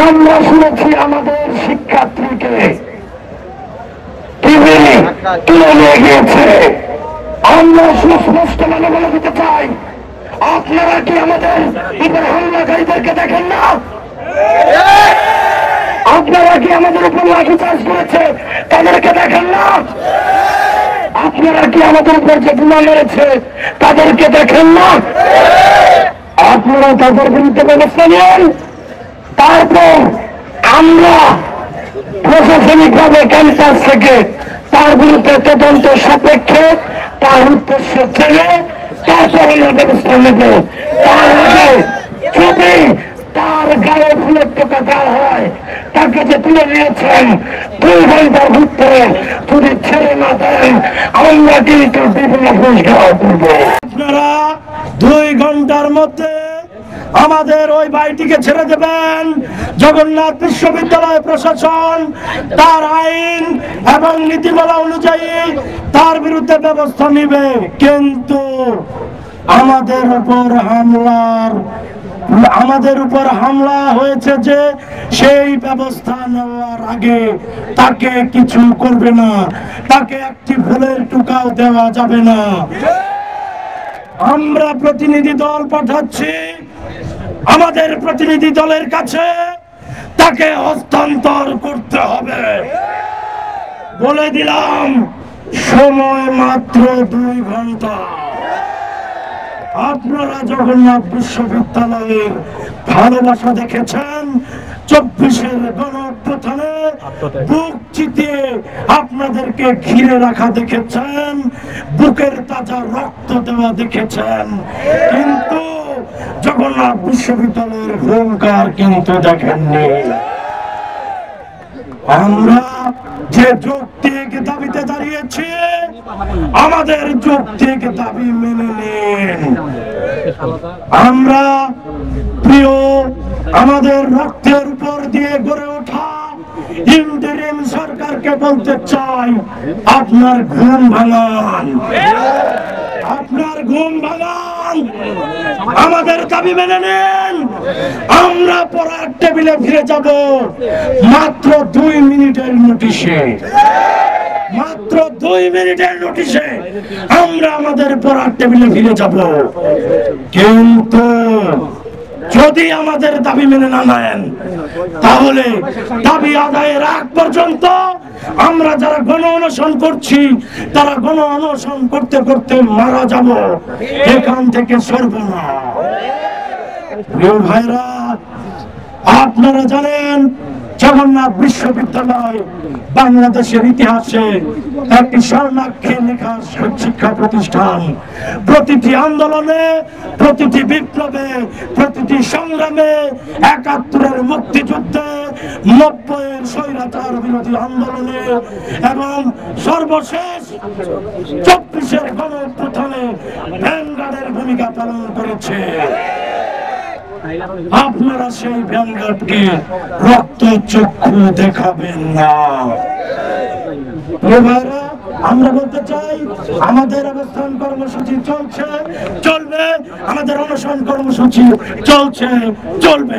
আমরা শুনেছি আমাদের শিক্ষার্থীকে টিভি তুলে নিয়ে গিয়েছে। আমরা সুস্পষ্ট মানে বলে দিতে চাই, আপনারা কি আমাদের উপর হামলাকারীদেরকে দেখেন না? আপনারা কি আমাদের উপর লাঠিচার্জ করেছে তাদেরকে দেখেন না? আপনারা কি আমাদের উপর যে বোমা মেরেছে তাদেরকে দেখেন না? আপনারা তাদের বিরুদ্ধে ব্যবস্থা নেন। তারপর আমরা প্রশাসনিকভাবে ক্যাম্পাস থেকে তার বিরুদ্ধে তদন্ত সাপেক্ষে তার উদ্দেশ্য জেনে তারপর ব্যবস্থা নেব। তার আগে যদি তার গায়ে ফুলের টোকা দেওয়া হয়, তাকে যে তুলে নিয়েছেন 2 ঘন্টার ভিতরে যদি ছেড়ে না দেন, আমরা কিন্তু বিভিন্ন ঘোষণা করব। আপনারা 2 ঘন্টার মধ্যে আমাদের ওই ভাইটিকে ছেড়ে দেবেন। জগন্নাথ বিশ্ববিদ্যালয় প্রশাসন তার আইন এবং নীতিমালা অনুযায়ী তার বিরুদ্ধে ব্যবস্থা নেবে। কিন্তু আমাদের উপর হামলা হয়েছে যে সেই ব্যবস্থা নেওয়ার আগে তাকে কিছু করবে না, তাকে একটি ফুলের টুকাও দেওয়া যাবে না। আমরা প্রতিনিধি দল পাঠাচ্ছি, আমাদের প্রতিনিধি দলের কাছে তাকে হস্তান্তর করতে হবে। বলে দিলাম, সময় মাত্র 2 ঘন্টা। আপনারা জগন্নাথ বিশ্ববিদ্যালয়ের ভালোবাসা দেখেছেন, 24-এর গণঅভ্যুত্থানে বুক চিতিয়ে আপনাদেরকে ঘিরে রাখা দেখেছেন, বুকের তাজা রক্ত দেওয়া দেখেছেন, কিন্তু জগন্নাথ বিশ্ববিদ্যালয়ের হুঙ্কার কিন্তু দেখেননি। আমরা যে যৌক্তিক দাবিতে দাঁড়িয়েছি, আমাদের যৌক্তিক দাবি মেনে নিন। আমরা প্রিয় আমাদের রক্তের উপর দিয়ে গড়ে ওঠা ইন্টারিম সরকারকে বলতে চাই, আপনার ঘুম ভাঙান, আপনার ঘুম ভাঙান, আমাদের দাবি মেনে নেন। আমরা পড়ার টেবিলে ফিরে যাব মাত্র 2 মিনিটের নোটিশে, মাত্র 2 মিনিটের নোটিশে আমরা আমাদের পড়ার টেবিলে ফিরে যাব। কিন্তু যদি আমাদের দাবি মেনে না নেন, তাহলে দাবি আদায়ের আগ পর্যন্ত আমরা যারা গণ অনশন করছি তারা গণ অনশন করতে করতে মারা যাব, এখান থেকে সরব না। প্রিয় ভাইরা, আপনারা জানেন জগন্নাথ বিশ্ববিদ্যালয় বাংলাদেশের ইতিহাসে একটি স্বর্ণাক্ষরে লেখা শিক্ষা প্রতিষ্ঠান। প্রতিটি আন্দোলনে, প্রতিটি বিপ্লবে, প্রতিটি সংগ্রামে, 71-এর মুক্তিযুদ্ধে, 90-এর স্বৈরাচার বিরোধী আন্দোলনে এবং সর্বশেষ 24-এর গণঅভ্যুত্থানে ভ্যানগার্ডের ভূমিকা পালন করেছে। আপনারা সেই ভ্যানগার্ডকে রক্ত চক্ষু দেখাবেন না। আমরা বলতে চাই, আমাদের অবস্থান কর্মসূচি চলছে, চলবে, আমাদের অনশন কর্মসূচি চলছে, চলবে।